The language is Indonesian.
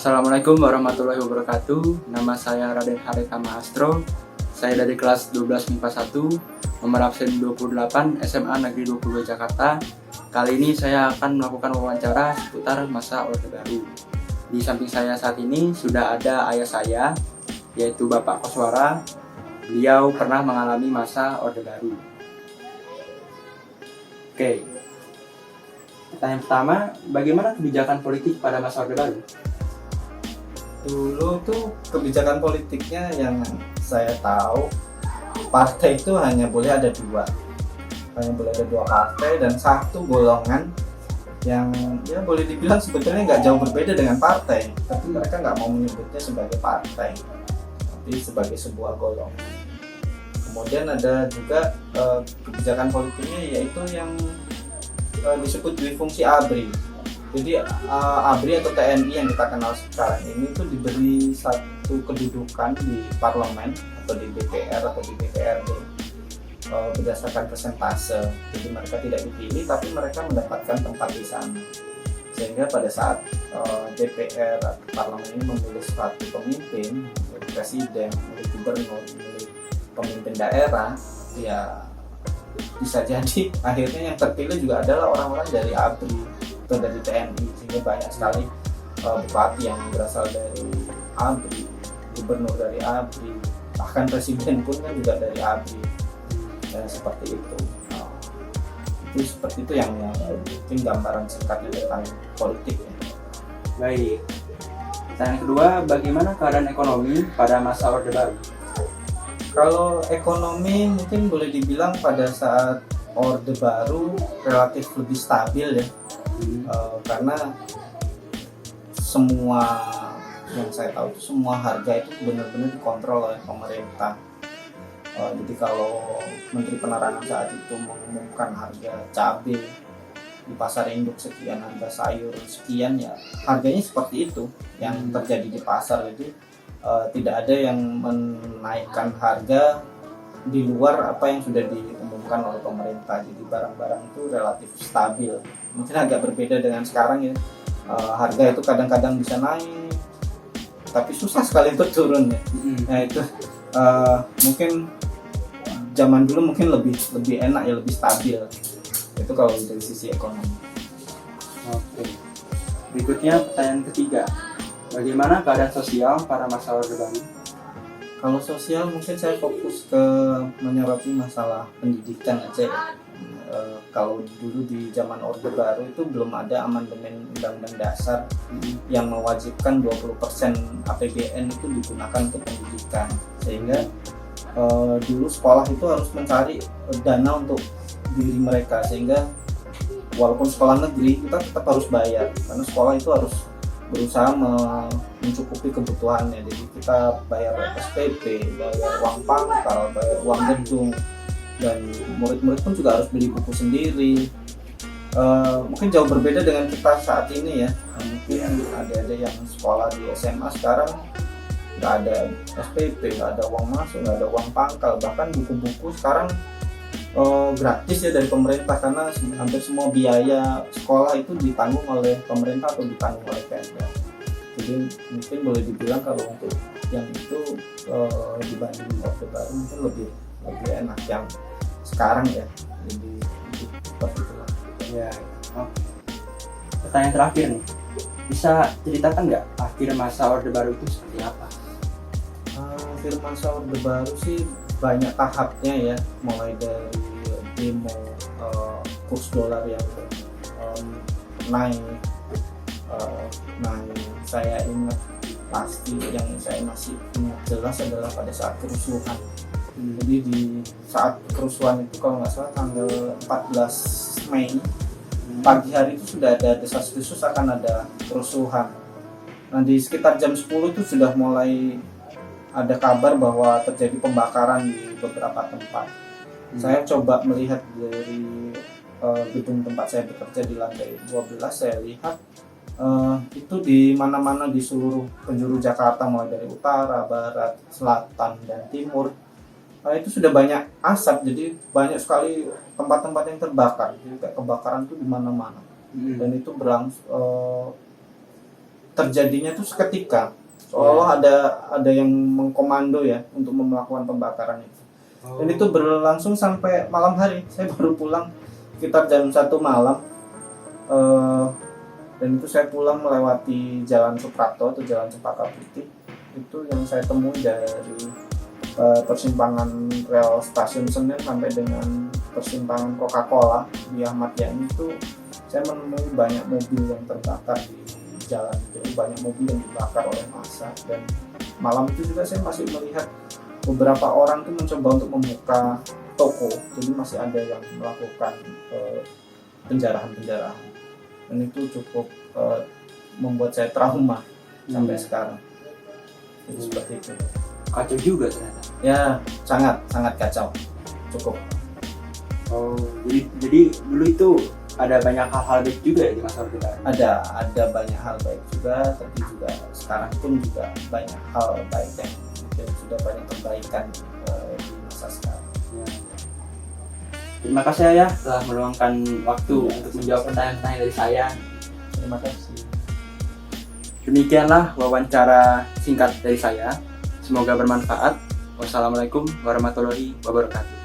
Assalamualaikum warahmatullahi wabarakatuh. Nama saya Raden Haritama Astro. Saya dari kelas 12 MIPA 1, nomor absen 28 SMA Negeri 22 Jakarta. Kali ini saya akan melakukan wawancara seputar masa Orde Baru. Di samping saya saat ini sudah ada ayah saya, yaitu Bapak Koswara. Beliau pernah mengalami masa Orde Baru. Oke. Pertanyaan pertama, bagaimana kebijakan politik pada masa Orde Baru? Dulu tuh kebijakan politiknya yang saya tahu, partai itu hanya boleh ada dua partai dan satu golongan yang ya boleh dibilang sebetulnya nggak jauh berbeda dengan partai, tapi mereka nggak mau menyebutnya sebagai partai, tapi sebagai sebuah golongan. Kemudian ada juga kebijakan politiknya yaitu yang disebut dwi-fungsi ABRI. Jadi ABRI atau TNI yang kita kenal sekarang ini tuh diberi satu kedudukan di parlemen atau di DPR atau di DPRD berdasarkan persentase. Jadi mereka tidak dipilih tapi mereka mendapatkan tempat di sana. Sehingga pada saat DPR atau parlemen ini memilih suatu pemimpin, presiden, gubernur, pemimpin daerah, ya bisa jadi akhirnya yang terpilih juga adalah orang-orang dari ABRI atau dari TNI, sehingga banyak sekali bupati yang berasal dari ABRI, gubernur dari ABRI, bahkan presiden pun kan juga dari ABRI, dan seperti itu. Seperti itu yang mungkin gambaran singkatnya tentang politik ya. Baik. Pertanyaan kedua, bagaimana keadaan ekonomi pada masa Orde Baru? Kalau ekonomi mungkin boleh dibilang pada saat Orde Baru relatif lebih stabil ya. Karena semua yang saya tahu itu semua harga itu benar-benar dikontrol oleh pemerintah. Jadi kalau Menteri Penerangan saat itu mengumumkan harga cabai di pasar induk sekian, harga sayur sekian, ya harganya seperti itu yang terjadi di pasar. Jadi tidak ada yang menaikkan harga di luar apa yang sudah diumumkan oleh pemerintah. Jadi barang-barang itu relatif stabil. Mungkin agak berbeda dengan sekarang ya. Harga itu kadang-kadang bisa naik, tapi susah sekali untuk turun ya. Nah itu mungkin zaman dulu mungkin lebih enak ya, lebih stabil. Itu kalau dari sisi ekonomi. Oke. Berikutnya pertanyaan ketiga, bagaimana keadaan sosial pada masa Orde Baru? Kalau sosial mungkin saya fokus ke menyoroti masalah pendidikan aja ya. Kalau dulu di zaman Orde Baru itu belum ada amandemen Undang-Undang Dasar yang mewajibkan 20% APBN itu digunakan untuk pendidikan. Sehingga dulu sekolah itu harus mencari dana untuk diri mereka, sehingga walaupun sekolah negeri kita tetap harus bayar karena sekolah itu harus berusaha mencukupi kebutuhannya. Jadi kita bayar SPP, bayar uang pangkal, bayar uang gedung, dan murid-murid pun juga harus beli buku sendiri. Mungkin jauh berbeda dengan kita saat ini ya. Mungkin ada yang sekolah di SMA sekarang nggak ada SPP, nggak ada uang masuk, nggak ada uang pangkal, bahkan buku-buku sekarang gratis ya dari pemerintah, karena hampir semua biaya sekolah itu ditanggung oleh pemerintah atau ditanggung oleh Pemda. Jadi mungkin boleh dibilang kalau untuk yang itu dibanding Orde Baru mungkin lebih enak yang sekarang ya, lebih seperti itu lah. Ya, oke. Pertanyaan terakhir nih, bisa ceritakan nggak akhir masa Orde Baru itu seperti apa? Akhir masa Orde Baru sih banyak tahapnya ya, mulai dari demo kurs dolar yang naik. Saya ingat pasti, yang saya masih ingat jelas adalah pada saat kerusuhan. Jadi di saat kerusuhan itu kalau nggak salah tanggal 14 Mei pagi hari itu sudah ada desas-desus akan ada kerusuhan. Nah di sekitar jam 10 itu sudah mulai ada kabar bahwa terjadi pembakaran di beberapa tempat. Saya coba melihat dari gedung tempat saya bekerja di lantai 12, saya lihat itu di mana-mana di seluruh penjuru Jakarta, mulai dari utara, barat, selatan, dan timur, itu sudah banyak asap. Jadi banyak sekali tempat-tempat yang terbakar. Jadi kayak kebakaran itu di mana-mana. Dan itu terjadinya tuh seketika, seolah ada yang mengkomando ya untuk melakukan pembakaran itu. Dan itu berlangsung sampai malam hari. Saya baru pulang sekitar jam 1 malam. Dan itu saya pulang melewati Jalan Suprapto atau Jalan Cempaka Putih. Itu yang saya temui dari persimpangan rel stasiun Senen sampai dengan persimpangan Coca-Cola di Ahmad Yani itu saya menemui banyak mobil yang terbakar di jalan itu, banyak mobil yang dibakar oleh massa. Dan malam itu juga saya masih melihat beberapa orang tuh mencoba untuk membuka toko, jadi masih ada yang melakukan penjarahan, dan itu cukup membuat saya trauma sampai sekarang. Jadi seperti itu. Kacau juga ternyata. Ya, sangat kacau, cukup. Oh, jadi dulu itu ada banyak hal-hal baik juga ya di masa Orde Baru. Ada banyak hal baik juga, tapi juga sekarang pun juga banyak hal baik dan sudah banyak perbaikan di masa sekarang. Ya. Terima kasih ya telah meluangkan waktu untuk menjawab pertanyaan-pertanyaan dari saya. Terima kasih. Demikianlah wawancara singkat dari saya. Semoga bermanfaat. Wassalamualaikum warahmatullahi wabarakatuh.